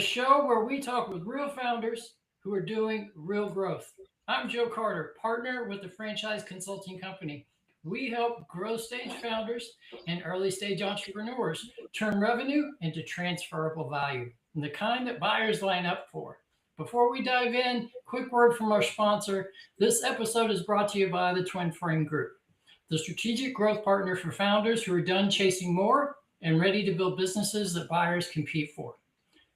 show where we talk with real founders who are doing real growth. I'm Joe Carter, partner with the Franchise Consulting Company. We help growth stage founders and early stage entrepreneurs turn revenue into transferable value, and the kind that buyers line up for. Before we dive in, quick word from our sponsor. This episode is brought to you by the Twin Frame Group, the strategic growth partner for founders who are done chasing more and ready to build businesses that buyers compete for.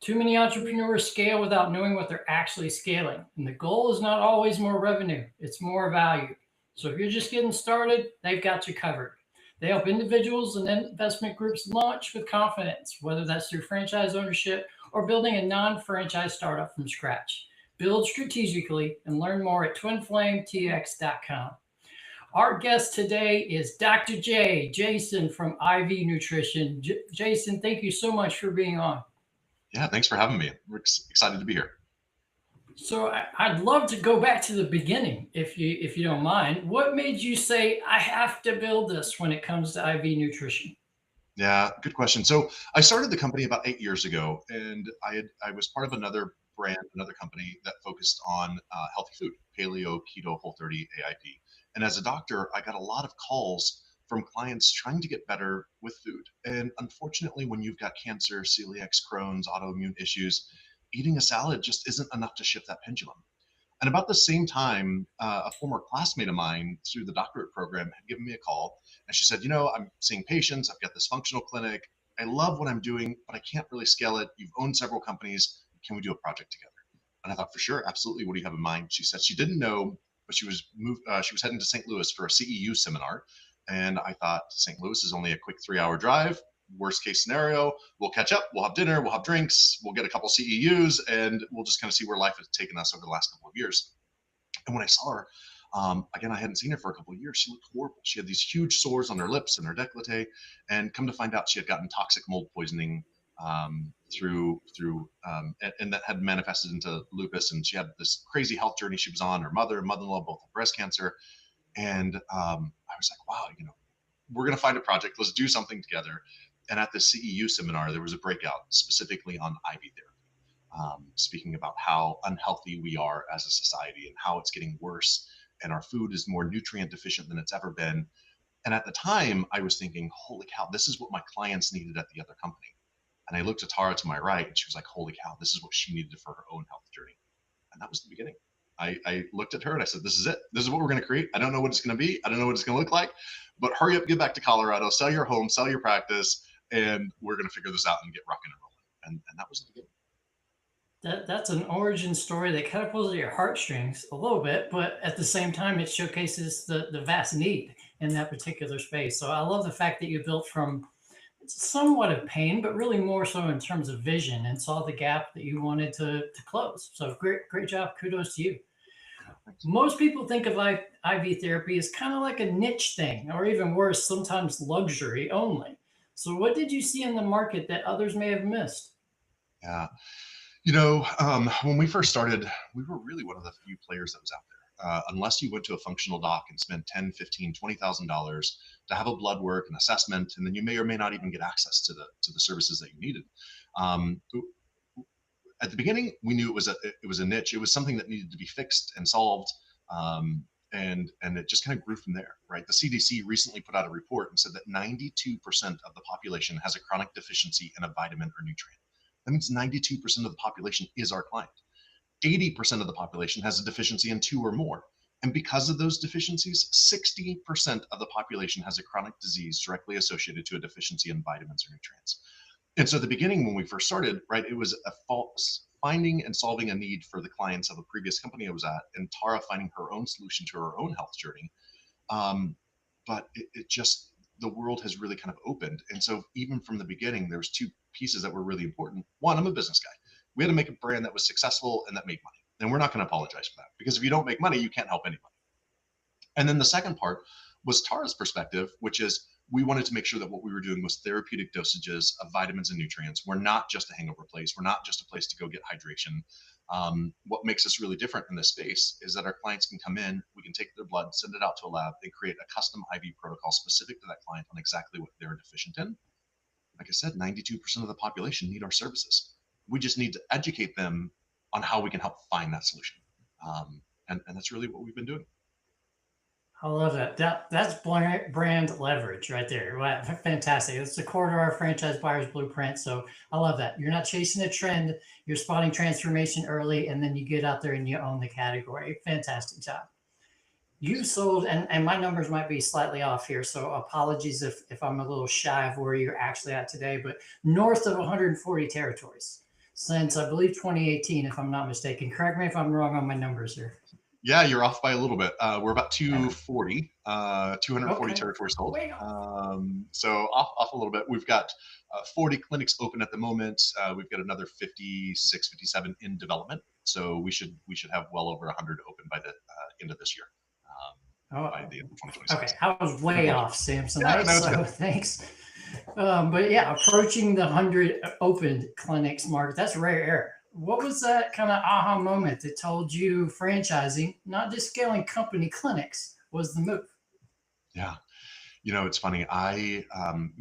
Too many entrepreneurs scale without knowing what they're actually scaling. And the goal is not always more revenue, it's more value. So if you're just getting started, they've got you covered. They help individuals and investment groups launch with confidence, whether that's through franchise ownership or building a non franchise startup from scratch. Build strategically and learn more at twinflametx.com. Our guest today is Dr. Jason from IV Nutrition. Jason, thank you so much for being on. Yeah, thanks for having me. We're excited to be here. So I'd love to go back to the beginning, if you don't mind. What made you say I have to build this when it comes to IV nutrition? Yeah, good question. So I started the company about 8 years ago, and I was part of another brand, another company that focused on healthy food, paleo, keto, Whole30, AIP. And as a doctor, I got a lot of calls from clients trying to get better with food. And unfortunately, when you've got cancer, celiac, Crohn's, autoimmune issues, eating a salad just isn't enough to shift that pendulum. And about the same time, a former classmate of mine through the doctorate program had given me a call. And she said, I'm seeing patients. I've got this functional clinic. I love what I'm doing, but I can't really scale it. You've owned several companies. Can we do a project together? And I thought, for sure, absolutely. What do you have in mind? She said she didn't know, but she was heading to St. Louis for a CEU seminar. And I thought St. Louis is only a quick 3-hour drive. Worst case scenario, we'll catch up, we'll have dinner, we'll have drinks, we'll get a couple CEUs, and we'll just kind of see where life has taken us over the last couple of years. And when I saw her, again, I hadn't seen her for a couple of years. She looked horrible. She had these huge sores on her lips and her décolleté, and come to find out, she had gotten toxic mold poisoning and that had manifested into lupus. And she had this crazy health journey she was on. Her mother-in-law both had breast cancer, and I was like, wow, we're going to find a project. Let's do something together. And at the CEU seminar, there was a breakout specifically on IV therapy, speaking about how unhealthy we are as a society and how it's getting worse, and our food is more nutrient deficient than it's ever been. And at the time, I was thinking, holy cow, this is what my clients needed at the other company. And I looked at Tara to my right, and she was like, holy cow, this is what she needed for her own health journey. And that was the beginning. I looked at her and I said, this is it. This is what we're going to create. I don't know what it's going to be. I don't know what it's going to look like, but hurry up, get back to Colorado, sell your home, sell your practice, and we're going to figure this out and get rocking and rolling. And that was the beginning. That's an origin story that kind of pulls at your heartstrings a little bit, but at the same time, it showcases the vast need in that particular space. So I love the fact that you built from somewhat of pain, but really more so in terms of vision and saw the gap that you wanted to close. So great job. Kudos to you. Most people think of IV therapy as kind of like a niche thing, or even worse, sometimes luxury only. So, what did you see in the market that others may have missed? Yeah. When we first started, we were really one of the few players that was out there. Unless you went to a functional doc and spent 10, 15, $20,000 to have a blood work, an assessment, and then you may or may not even get access to the services that you needed. Um, at the beginning, we knew it was a niche. It was something that needed to be fixed and solved. And it just kind of grew from there, right? The CDC recently put out a report and said that 92% of the population has a chronic deficiency in a vitamin or nutrient. That means 92% of the population is our client. 80% of the population has a deficiency in 2 or more. And because of those deficiencies, 60% of the population has a chronic disease directly associated to a deficiency in vitamins or nutrients. And so at the beginning, when we first started, right, it was a false finding and solving a need for the clients of a previous company I was at, and Tara finding her own solution to her own health journey. But it just, the world has really kind of opened. And so even from the beginning, there was 2 pieces that were really important. One, I'm a business guy. We had to make a brand that was successful and that made money. And we're not going to apologize for that, because if you don't make money, you can't help anybody. And then the second part was Tara's perspective, which is we wanted to make sure that what we were doing was therapeutic dosages of vitamins and nutrients. We're not just a hangover place. We're not just a place to go get hydration. What makes us really different in this space is that our clients can come in, we can take their blood, send it out to a lab, and create a custom IV protocol specific to that client on exactly what they're deficient in. Like I said, 92% of the population need our services. We just need to educate them on how we can help find that solution. And that's really what we've been doing. I love that. That's brand leverage right there. Wow, fantastic. It's the core to our franchise buyer's blueprint. So I love that. You're not chasing a trend. You're spotting transformation early, and then you get out there and you own the category. Fantastic job. You sold, and my numbers might be slightly off here, so apologies if I'm a little shy of where you're actually at today, but north of 140 territories since I believe 2018, if I'm not mistaken. Correct me if I'm wrong on my numbers here. Yeah, you're off by a little bit. We're about 240, 240 Okay, territories sold. way off. So off a little bit. We've got 40 clinics open at the moment. We've got another 56, 57 in development. So we should have well over 100 open by the end of this year. By Oh, the end of okay. 2026. I was way off, Yeah, Samsonite. no, it's So good. thanks. But yeah, approaching the 100 opened clinics mark, that's rare air. What was that kind of aha moment that told you franchising, not just scaling company clinics, was the move? Yeah. It's funny. I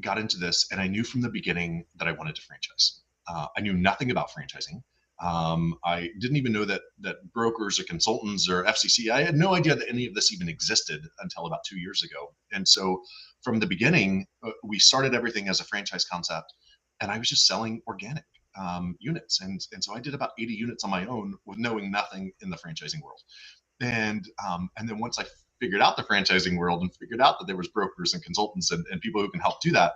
got into this and I knew from the beginning that I wanted to franchise. I knew nothing about franchising. I didn't even know that brokers or consultants or FCC. I had no idea that any of this even existed until about 2 years ago. And so from the beginning, we started everything as a franchise concept, and I was just selling organic units. And so I did about 80 units on my own with knowing nothing in the franchising world. And then once I figured out the franchising world and figured out that there was brokers and consultants and people who can help do that,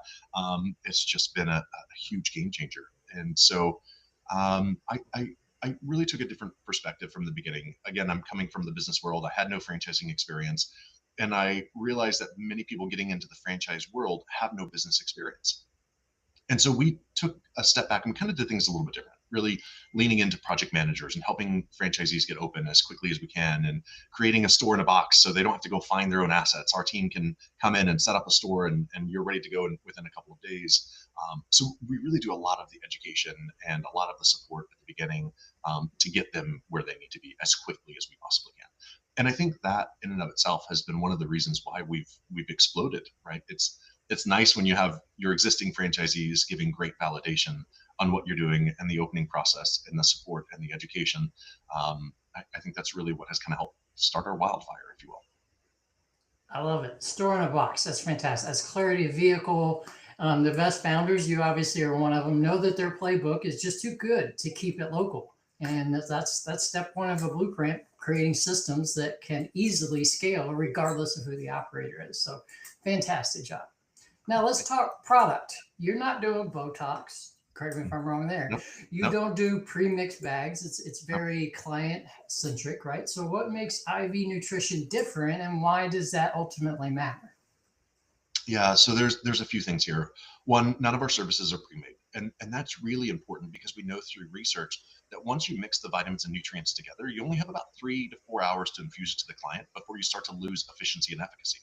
it's just been a huge game changer. And so I really took a different perspective from the beginning. Again, I'm coming from the business world. I had no franchising experience, and I realized that many people getting into the franchise world have no business experience. And so we took a step back and kind of did things a little bit different, really leaning into project managers and helping franchisees get open as quickly as we can, and creating a store in a box so they don't have to go find their own assets. Our team can come in and set up a store, and you're ready to go within a couple of days. So we really do a lot of the education and a lot of the support at the beginning to get them where they need to be as quickly as we possibly can. And I think that in and of itself has been one of the reasons why we've exploded, right? It's nice when you have your existing franchisees giving great validation on what you're doing and the opening process and the support and the education. I think that's really what has kind of helped start our wildfire, if you will. I love it. Store in a box. That's fantastic. That's clarity of vehicle. The best founders, you obviously are one of them, know that their playbook is just too good to keep it local. And that's step one of a blueprint, creating systems that can easily scale regardless of who the operator is. So fantastic job. Now let's talk product. You're not doing Botox. Correct me if I'm wrong there. Nope. You Nope. don't do pre-mixed bags. It's Nope. very client centric, right? So what makes IV nutrition different, and why does that ultimately matter? Yeah, so there's a few things here. One, none of our services are pre-made. And that's really important because we know through research that once you mix the vitamins and nutrients together, you only have about 3 to 4 hours to infuse it to the client before you start to lose efficiency and efficacy.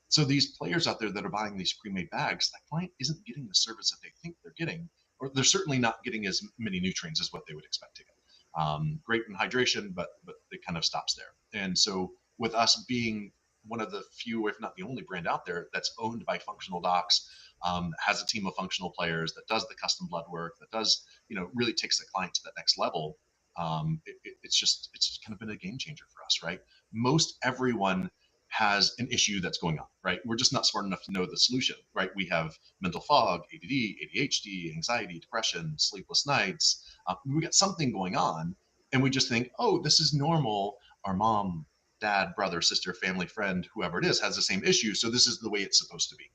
So these players out there that are buying these pre-made bags, that client isn't getting the service that they think they're getting, or they're certainly not getting as many nutrients as what they would expect to get. Great in hydration, but it kind of stops there. And so with us being one of the few, if not the only brand out there that's owned by functional docs, has a team of functional players that does the custom blood work, that does, really takes the client to that next level. It's just kind of been a game changer for us, right? Most everyone has an issue that's going on, right? We're just not smart enough to know the solution, right? We have mental fog, ADD, ADHD, anxiety, depression, sleepless nights. We got something going on, and we just think, oh, this is normal. Our mom, dad, brother, sister, family, friend, whoever it is, has the same issue, so this is the way it's supposed to be.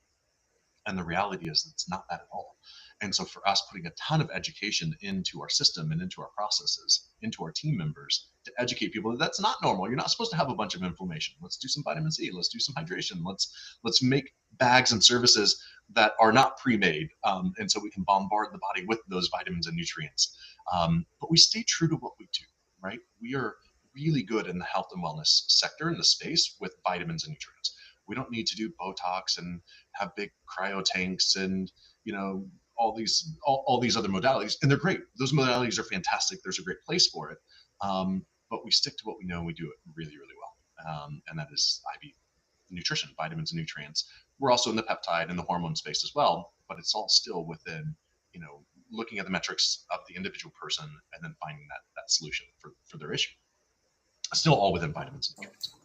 And the reality is it's not that at all. And so for us, putting a ton of education into our system and into our processes, into our team members to educate people that that's not normal. You're not supposed to have a bunch of inflammation. Let's do some vitamin C. Let's do some hydration. Let's make bags and services that are not pre-made, and so we can bombard the body with those vitamins and nutrients. But we stay true to what we do, right? We are really good in the health and wellness sector in the space with vitamins and nutrients. We don't need to do Botox and have big cryo tanks and all these other modalities, and they're great. Those modalities are fantastic. There's a great place for it, but we stick to what we know and we do it really, really well. And that is IV nutrition, vitamins and nutrients. We're also in the peptide and the hormone space as well, but it's all still within looking at the metrics of the individual person and then finding that solution for their issue. Still all within vitamins and nutrients.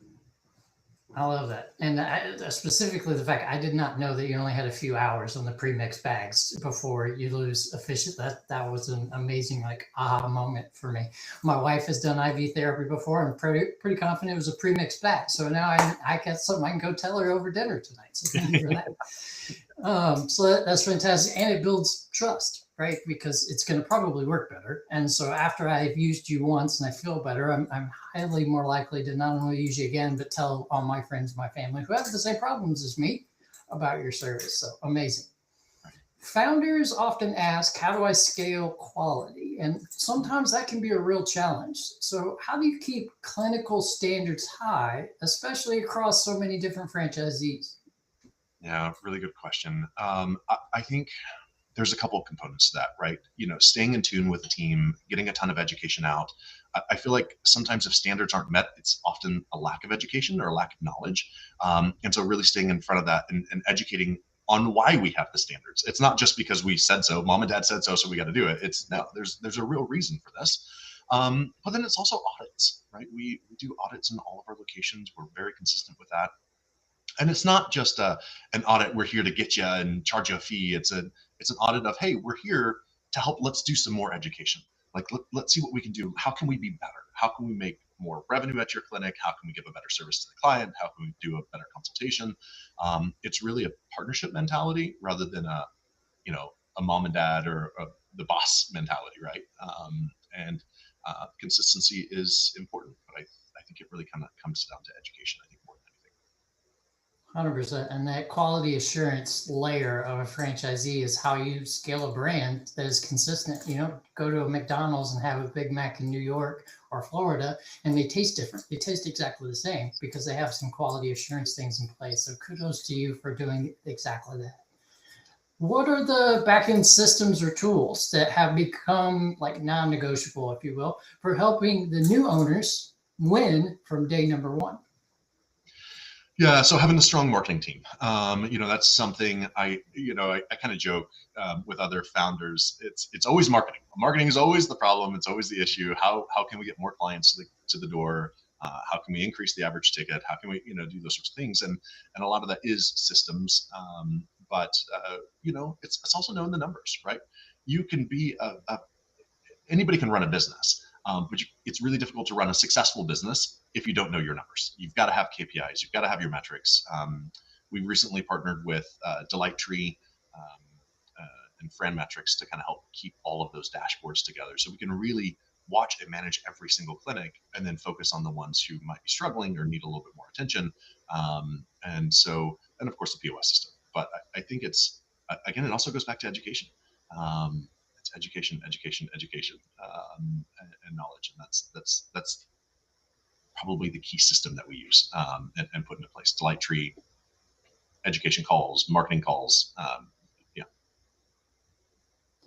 I love that. And specifically the fact I did not know that you only had a few hours on the pre-mixed bags before you lose efficient. That was an amazing like aha moment for me. My wife has done IV therapy before. I'm pretty confident it was a pre-mixed bag. So now I got something I can go tell her over dinner tonight. So thank you for that. So that's fantastic. And it builds trust, right? Because it's going to probably work better. And so after I've used you once and I feel better, I'm highly more likely to not only use you again, but tell all my friends, my family who have the same problems as me about your service. So amazing. Founders often ask, how do I scale quality? And sometimes that can be a real challenge. So how do you keep clinical standards high, especially across so many different franchisees? Yeah, really good question. I think there's a couple of components to that, right? Staying in tune with the team, getting a ton of education out. I feel like sometimes if standards aren't met, it's often a lack of education or a lack of knowledge. And so really staying in front of that and educating on why we have the standards. It's not just because we said so, mom and dad said so we got to do it. It's no, there's a real reason for this. But then it's also audits, right? We do audits in all of our locations. We're very consistent with that. And it's not just an audit, we're here to get you and charge you a fee. It's an audit of, hey, we're here to help. Let's do some more education. Like, let's see what we can do. How can we be better? How can we make more revenue at your clinic? How can we give a better service to the client? How can we do a better consultation? It's really a partnership mentality rather than a mom and dad or the boss mentality, right? And consistency is important, but I think it really kind of comes down to education, I think, more than anything. 100%. And that quality assurance layer of a franchisee is how you scale a brand that is consistent. You don't go to a McDonald's and have a Big Mac in New York or Florida and they taste different. They taste exactly the same because they have some quality assurance things in place. So kudos to you for doing exactly that. What are the back-end systems or tools that have become like non-negotiable, if you will, for helping the new owners win from day number one? Yeah, so having a strong marketing team, that's something I kind of joke with other founders. It's always marketing. Marketing is always the problem. It's always the issue. How can we get more clients to the door? How can we increase the average ticket? How can we do those sorts of things? And a lot of that is systems, but it's also knowing the numbers, right? You can be anybody can run a business. But it's really difficult to run a successful business if you don't know your numbers. You've got to have KPIs. You've got to have your metrics. We recently partnered with Delight Tree and Franmetrics to kind of help keep all of those dashboards together, so we can really watch and manage every single clinic, and then focus on the ones who might be struggling or need a little bit more attention. And of course the POS system. But I think it's again, it also goes back to education. Education, and knowledge, and that's probably the key system that we use and put into place. Delight Tree, education calls, marketing calls.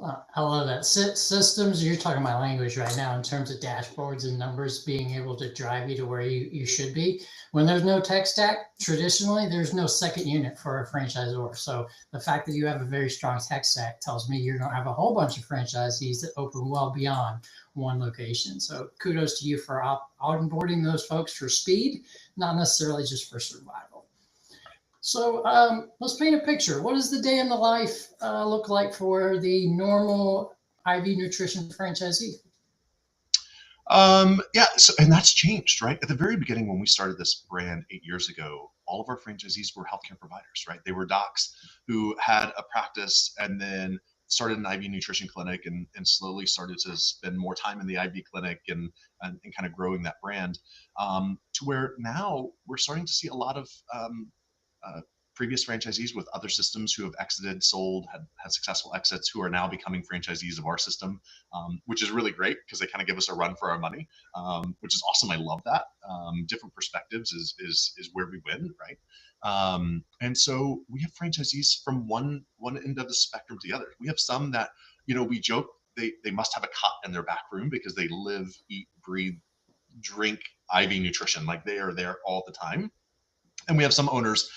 I love that. Systems, you're talking my language right now in terms of dashboards and numbers being able to drive you to where you should be. When there's no tech stack, traditionally, there's no second unit for a franchisor. So the fact that you have a very strong tech stack tells me you're going to have a whole bunch of franchisees that open well beyond one location. So kudos to you for onboarding those folks for speed, not necessarily just for survival. So let's paint a picture. What does the day in the life look like for the normal IV nutrition franchisee? And that's changed, right? At the very beginning, when we started this brand 8 years ago, all of our franchisees were healthcare providers, right? They were docs who had a practice and then started an IV nutrition clinic and slowly started to spend more time in the IV clinic and kind of growing that brand to where now we're starting to see a lot of previous franchisees with other systems who have exited, sold, had successful exits, who are now becoming franchisees of our system, which is really great because they kind of give us a run for our money, which is awesome. I love that. Different perspectives is where we win, right? And so we have franchisees from one end of the spectrum to the other. We have some that, we joke they must have a cot in their back room because they live, eat, breathe, drink IV nutrition. Like they are there all the time. And we have some owners,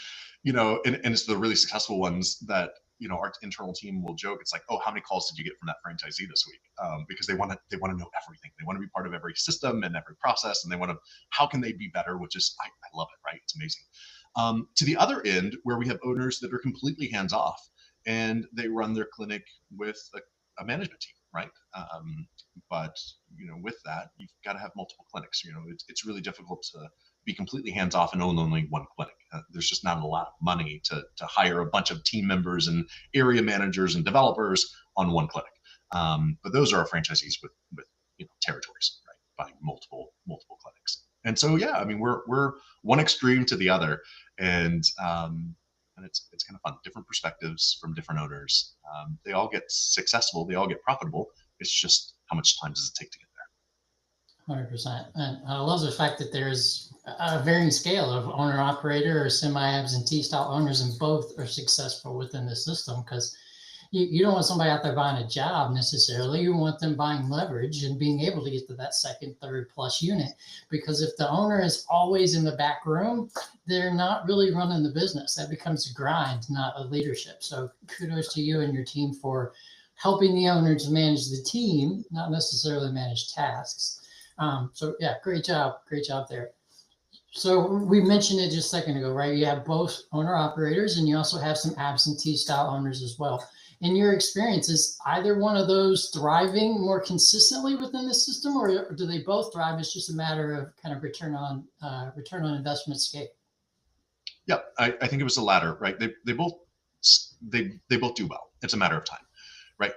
and it's the really successful ones that our internal team will joke. It's like, oh, how many calls did you get from that franchisee this week? Because they want to know everything. They want to be part of every system and every process, and they want to, how can they be better? Which is, I love it, right? It's amazing. To the other end, where we have owners that are completely hands off and they run their clinic with a management team, right? But with that, you've got to have multiple clinics. It's really difficult to be completely hands off and own only one clinic. There's just not a lot of money to hire a bunch of team members and area managers and developers on one clinic. But those are our franchisees with territories, right? Buying multiple clinics. And so, yeah, I mean, we're one extreme to the other, and it's kind of fun. Different perspectives from different owners. They all get successful. They all get profitable. It's just, how much time does it take to get there? 100%. And I love the fact that there's a varying scale of owner operator or semi-absentee style owners, and both are successful within the system, because you don't want somebody out there buying a job necessarily. You want them buying leverage and being able to get to that second, third plus unit. Because if the owner is always in the back room, they're not really running the business. That becomes a grind, not a leadership. So kudos to you and your team for helping the owner to manage the team, not necessarily manage tasks. So yeah, great job there. So we mentioned it just a second ago, right? You have both owner operators, and you also have some absentee style owners as well. In your experience, is either one of those thriving more consistently within the system, or do they both thrive? It's just a matter of kind of return on investment scale. Yeah, I think it was the latter, right? They both do well. It's a matter of time, right?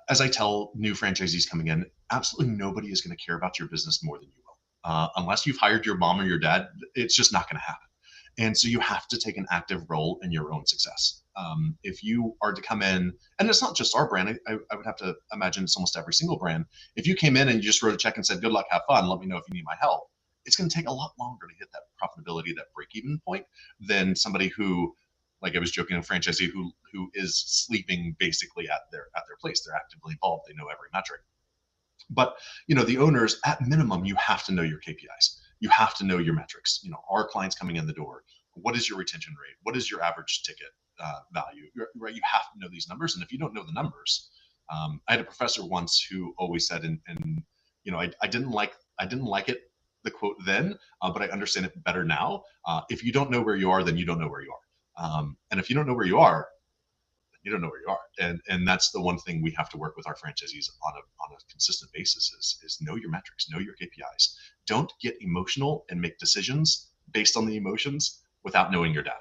As I tell new franchisees coming in, absolutely nobody is going to care about your business more than you will. Unless you've hired your mom or your dad, it's just not going to happen. And so you have to take an active role in your own success. If you are to come in, and it's not just our brand, I would have to imagine it's almost every single brand. If you came in and you just wrote a check and said, good luck, have fun, let me know if you need my help, it's going to take a lot longer to hit that profitability, that break-even point, than somebody who, like I was joking, a franchisee who is sleeping basically at their place. They're actively involved. They know every metric. But the owners, at minimum, you have to know your KPIs. You have to know your metrics. Are clients coming in the door? What is your retention rate? What is your average ticket value? Right? You have to know these numbers. And if you don't know the numbers, I had a professor once who always said, and I didn't like it, the quote then, but I understand it better now. If you don't know where you are, then you don't know where you are. And if you don't know where you are, you don't know where you are. And that's the one thing we have to work with our franchisees on a consistent basis is know your metrics, know your KPIs. Don't get emotional and make decisions based on the emotions without knowing your data.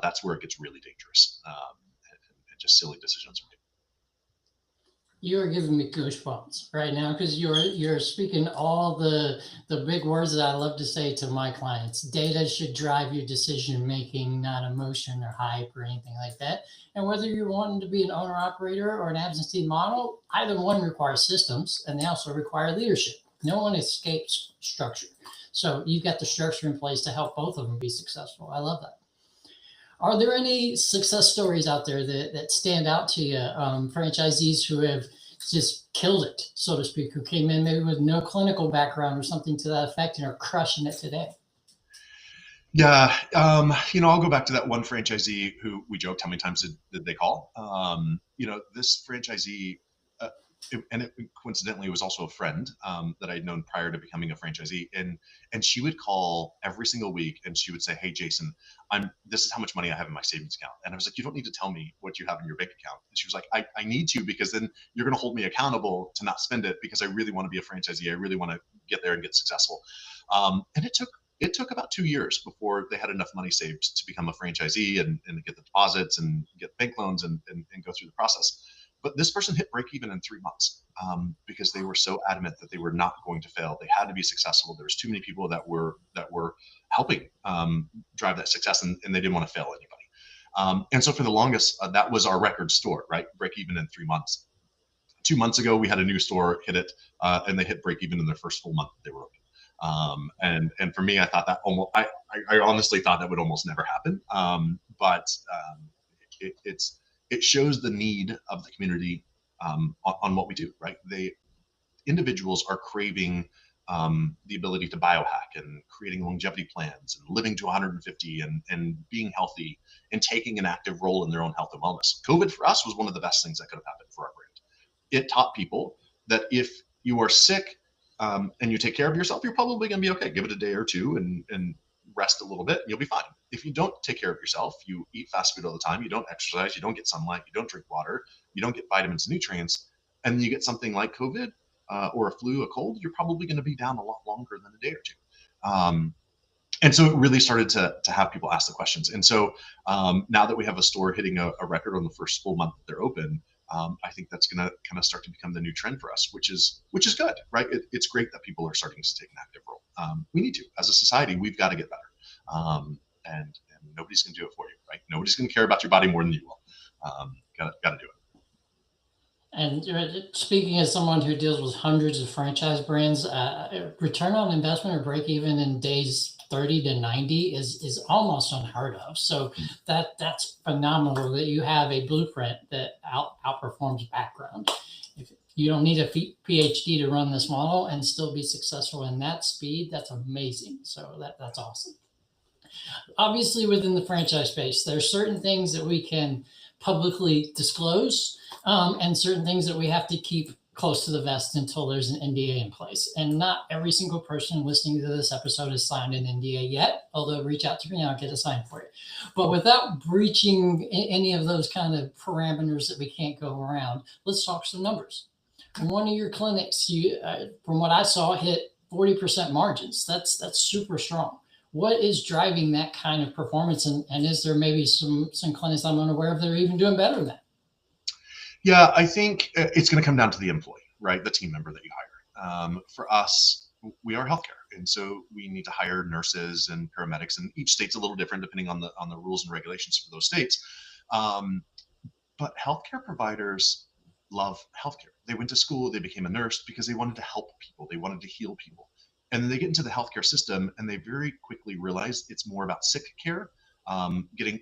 That's where it gets really dangerous, and just silly decisions are made. You are giving me goosebumps right now, because you're speaking all the big words that I love to say to my clients. Data should drive your decision making, not emotion or hype or anything like that. And whether you're wanting to be an owner operator or an absentee model, either one requires systems, and they also require leadership. No one escapes structure. So you've got the structure in place to help both of them be successful. I love that. Are there any success stories out there that stand out to you? Franchisees who have just killed it, so to speak, who came in maybe with no clinical background or something to that effect and are crushing it today? Yeah, I'll go back to that one franchisee who we joked, how many times did they call? This franchisee, and coincidentally, it was also a friend that I'd known prior to becoming a franchisee, and she would call every single week, and she would say, "Hey, Jason, this is how much money I have in my savings account." And I was like, "You don't need to tell me what you have in your bank account." And she was like, "I need to, because then you're going to hold me accountable to not spend it, because I really want to be a franchisee. I really want to get there and get successful." And it took about 2 years before they had enough money saved to become a franchisee and get the deposits and get bank loans and go through the process. But this person hit break even in 3 months because they were so adamant that they were not going to fail. They had to be successful. There was too many people that were helping drive that success, and they didn't want to fail anybody. And so for the longest, that was our record store, right? Break even in 3 months. 2 months ago, we had a new store hit it, and they hit break even in their first full month that they were open. And for me, I thought that I honestly thought that would almost never happen. But it shows the need of the community on what we do, right? Individuals are craving the ability to biohack and creating longevity plans and living to 150 and being healthy and taking an active role in their own health and wellness. COVID for us was one of the best things that could have happened for our brand. It taught people that if you are sick and you take care of yourself, you're probably going to be okay. Give it a day or two and rest a little bit, and you'll be fine. If you don't take care of yourself, you eat fast food all the time, you don't exercise, you don't get sunlight, you don't drink water, you don't get vitamins and nutrients, and then you get something like COVID or a flu, a cold, you're probably going to be down a lot longer than a day or two. And so it really started to have people ask the questions. And so now that we have a store hitting a record on the first full month that they're open, I think that's going to kind of start to become the new trend for us, which is good, right? It's great that people are starting to take an active role. We need to, as a society, we've got to get better, and nobody's going to do it for you, right? Nobody's going to care about your body more than you will. Got to do it. And speaking as someone who deals with hundreds of franchise brands, return on investment or break even in days 30 to 90 is almost unheard of. So that's phenomenal that you have a blueprint that outperforms background. If you don't need a PhD to run this model and still be successful in that speed, that's amazing. So that's awesome. Obviously, within the franchise space, there are certain things that we can publicly disclose and certain things that we have to keep close to the vest until there's an NDA in place. And not every single person listening to this episode has signed an NDA yet, although reach out to me and I'll get a sign for you. But without breaching any of those kind of parameters that we can't go around, let's talk some numbers. In one of your clinics, you, from what I saw, hit 40% margins. That's super strong. What is driving that kind of performance? And is there maybe some clinics I'm unaware of that are even doing better than that? Yeah, I think it's going to come down to the employee, right? The team member that you hire. For us, we are healthcare, and so we need to hire nurses and paramedics, and each state's a little different depending on the rules and regulations for those states. But healthcare providers love healthcare. They went to school, they became a nurse because they wanted to help people, they wanted to heal people. And then they get into the healthcare system and they very quickly realize it's more about sick care, getting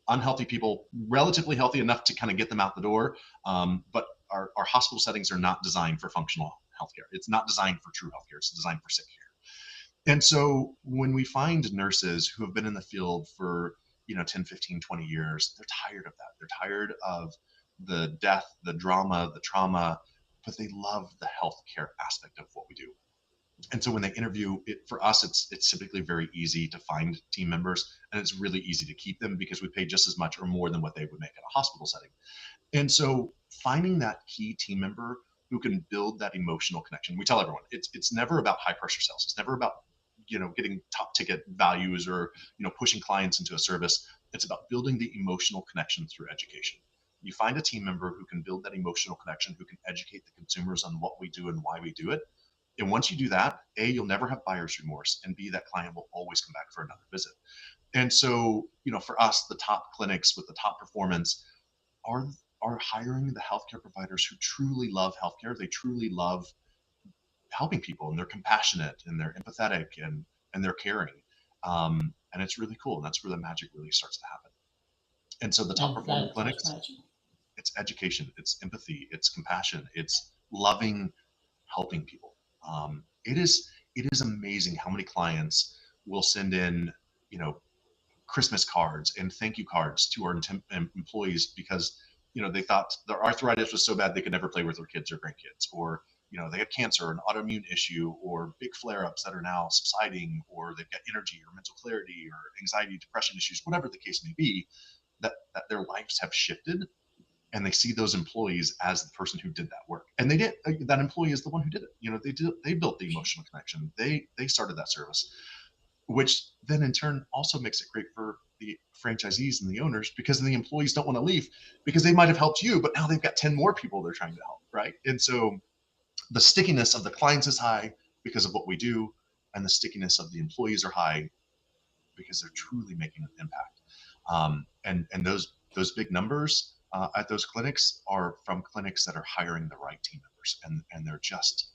unhealthy people relatively healthy enough to kind of get them out the door. But our hospital settings are not designed for functional healthcare. It's not designed for true healthcare. It's designed for sick care. And so when we find nurses who have been in the field for 10, 15, 20 years, they're tired of that. They're tired of the death, the drama, the trauma, but they love the healthcare aspect of what we do. And so when they interview, for us, it's typically very easy to find team members, and it's really easy to keep them because we pay just as much or more than what they would make at a hospital setting. And so finding that key team member who can build that emotional connection. We tell everyone it's never about high pressure sales. It's never about getting top ticket values or pushing clients into a service. It's about building the emotional connection through education. You find a team member who can build that emotional connection, who can educate the consumers on what we do and why we do it. And once you do that, A, you'll never have buyer's remorse, and B, that client will always come back for another visit. And so, for us, the top clinics with the top performance are hiring the healthcare providers who truly love healthcare. They truly love helping people, and they're compassionate, and they're empathetic, and they're caring. And it's really cool. And that's where the magic really starts to happen. And so the top performing clinics, it's education, it's empathy, it's compassion, it's loving, helping people. It is amazing how many clients will send in, Christmas cards and thank you cards to our employees because, they thought their arthritis was so bad they could never play with their kids or grandkids, or, they had cancer, an autoimmune issue, or big flare-ups that are now subsiding, or they've got energy or mental clarity or anxiety, depression issues, whatever the case may be, that their lives have shifted. And they see those employees as the person who did that work, and that employee is the one who did it. They built the emotional connection. They started that service, which then in turn also makes it great for the franchisees and the owners, because the employees don't want to leave because they might have helped you, but now they've got 10 more people they're trying to help, right? And so the stickiness of the clients is high because of what we do, and the stickiness of the employees are high because they're truly making an impact. And those big numbers at those clinics are from clinics that are hiring the right team members, and they're just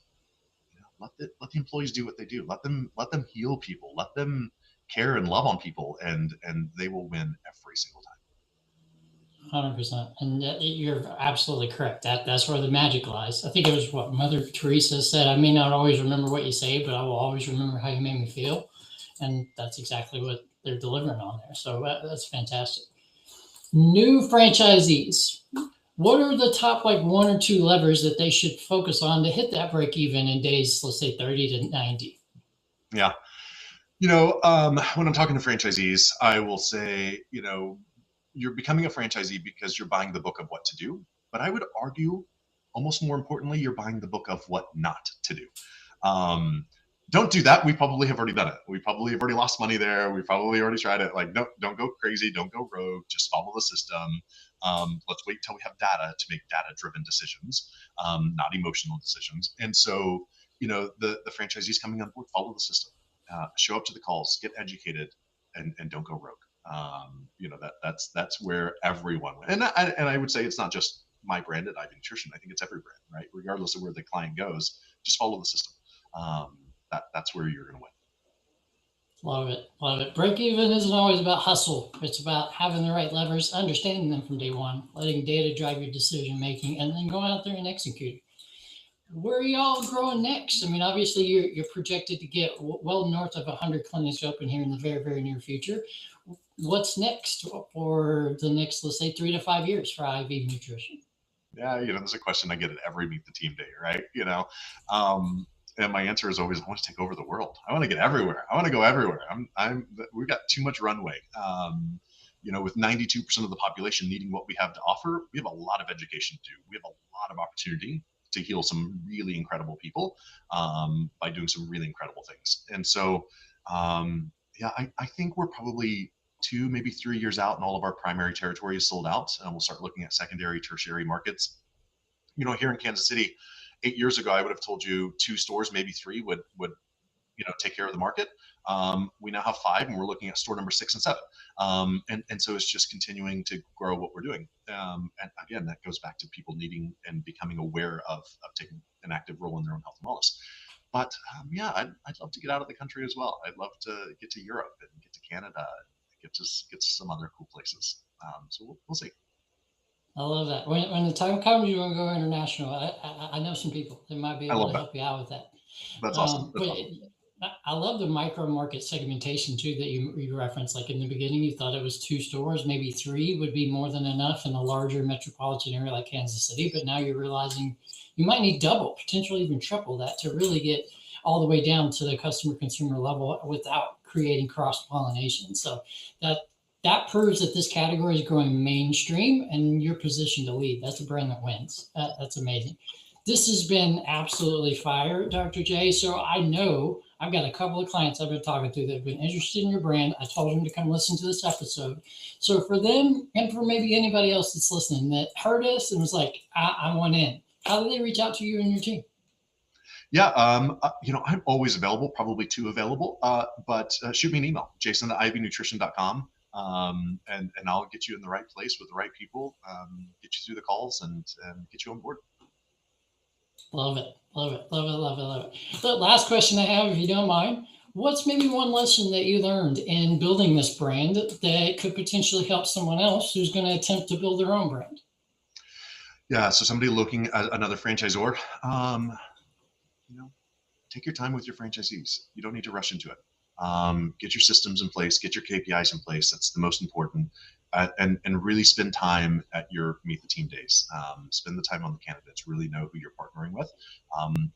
let the employees do what they do. Let them heal people. Let them care and love on people, and they will win every single time. 100%. And you're absolutely correct. That's where the magic lies. I think it was what Mother Teresa said. I may not always remember what you say, but I will always remember how you made me feel. And that's exactly what they're delivering on there. So that's fantastic. New franchisees. What are the top like one or two levers that they should focus on to hit that break even in days, let's say 30 to 90? Yeah. When I'm talking to franchisees, I will say, you're becoming a franchisee because you're buying the book of what to do. But I would argue, almost more importantly, you're buying the book of what not to do. Don't do that. We probably have already done it. We probably have already lost money there. We probably already tried it. Like, don't go crazy. Don't go rogue. Just follow the system. Let's wait till we have data to make data-driven decisions, not emotional decisions. And so, the franchisees coming on board, follow the system. Show up to the calls, get educated, and don't go rogue. That's where everyone went. And I would say it's not just my brand at Ivy Nutrition. I think it's every brand, right? Regardless of where the client goes, just follow the system. That's where you're going to win. Love it. Love it. Break even isn't always about hustle. It's about having the right levers, understanding them from day one, letting data drive your decision making, and then going out there and executing. Where are y'all growing next? I mean, obviously you're projected to get well north of 100 clinics open here in the very, very near future. What's next for the next, let's say, 3 to 5 years for IV Nutrition? Yeah, there's a question I get at every Meet the Team day, right? And my answer is always, I want to take over the world. I want to get everywhere. I want to go everywhere. We've got too much runway. With 92% of the population needing what we have to offer, we have a lot of education to do. We have a lot of opportunity to heal some really incredible people by doing some really incredible things. And so, I think we're probably 2, maybe 3 years out, and all of our primary territory is sold out, and we'll start looking at secondary, tertiary markets. Here in Kansas City, 8 years ago, I would have told you 2 stores, maybe 3 would take care of the market. We now have 5, and we're looking at store number 6 and 7. And so it's just continuing to grow what we're doing. And again, that goes back to people needing and becoming aware of taking an active role in their own health and wellness. But I'd love to get out of the country as well. I'd love to get to Europe and get to Canada, and get to some other cool places. So we'll see. I love that. When the time comes, you want to go international. I know some people that might be able to help you out with that. That's awesome. That's awesome. I love the micro market segmentation too that you referenced. Like in the beginning, you thought it was 2 stores, maybe 3 would be more than enough in a larger metropolitan area like Kansas City. But now you're realizing you might need double, potentially even triple that to really get all the way down to the consumer level without creating cross pollination. So that proves that this category is growing mainstream and you're positioned to lead. That's a brand that wins. That's amazing. This has been absolutely fire, Dr. J. So I know I've got a couple of clients I've been talking to that have been interested in your brand. I told them to come listen to this episode. So for them and for maybe anybody else that's listening that heard us and was like, I want in, how do they reach out to you and your team? Yeah, I'm always available, probably too available, but shoot me an email, jason@ivnutrition.com. And I'll get you in the right place with the right people, get you through the calls and get you on board. Love it. Love it. Love it. Love it. Love it. The last question I have, if you don't mind, what's maybe one lesson that you learned in building this brand that could potentially help someone else who's going to attempt to build their own brand? Yeah. So somebody looking at another franchisor, take your time with your franchisees. You don't need to rush into it. Get your systems in place, get your KPIs in place. That's the most important. And really spend time at your Meet the Team days. Spend the time on the candidates. Really know who you're partnering with,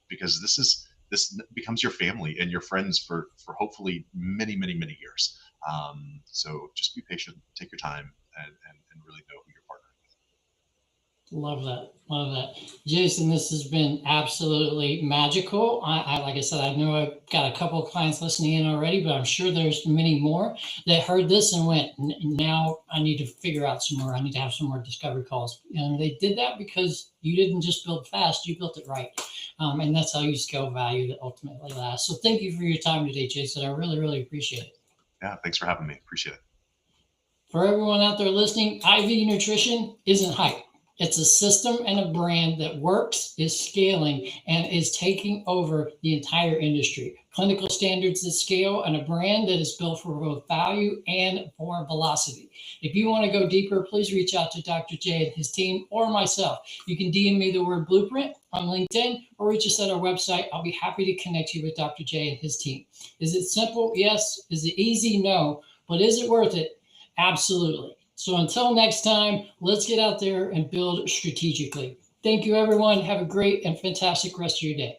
because this becomes your family and your friends for hopefully many, many, many years. So just be patient, take your time, and really know who you're partnering with. Love that. Love that. Jason, this has been absolutely magical. Like I said, I know I've got a couple of clients listening in already, but I'm sure there's many more that heard this and went, now I need to figure out some more. I need to have some more discovery calls. And they did that because you didn't just build fast, you built it right. And that's how you scale value that ultimately lasts. So thank you for your time today, Jason. I really, really appreciate it. Yeah, thanks for having me. Appreciate it. For everyone out there listening, IV Nutrition isn't hype. It's a system and a brand that works, is scaling, and is taking over the entire industry. Clinical standards that scale, and a brand that is built for both value and for velocity. If you want to go deeper, please reach out to Dr. J and his team or myself. You can DM me the word blueprint on LinkedIn or reach us at our website. I'll be happy to connect you with Dr. J and his team. Is it simple? Yes. Is it easy? No. But is it worth it? Absolutely. So until next time, let's get out there and build strategically. Thank you, everyone. Have a great and fantastic rest of your day.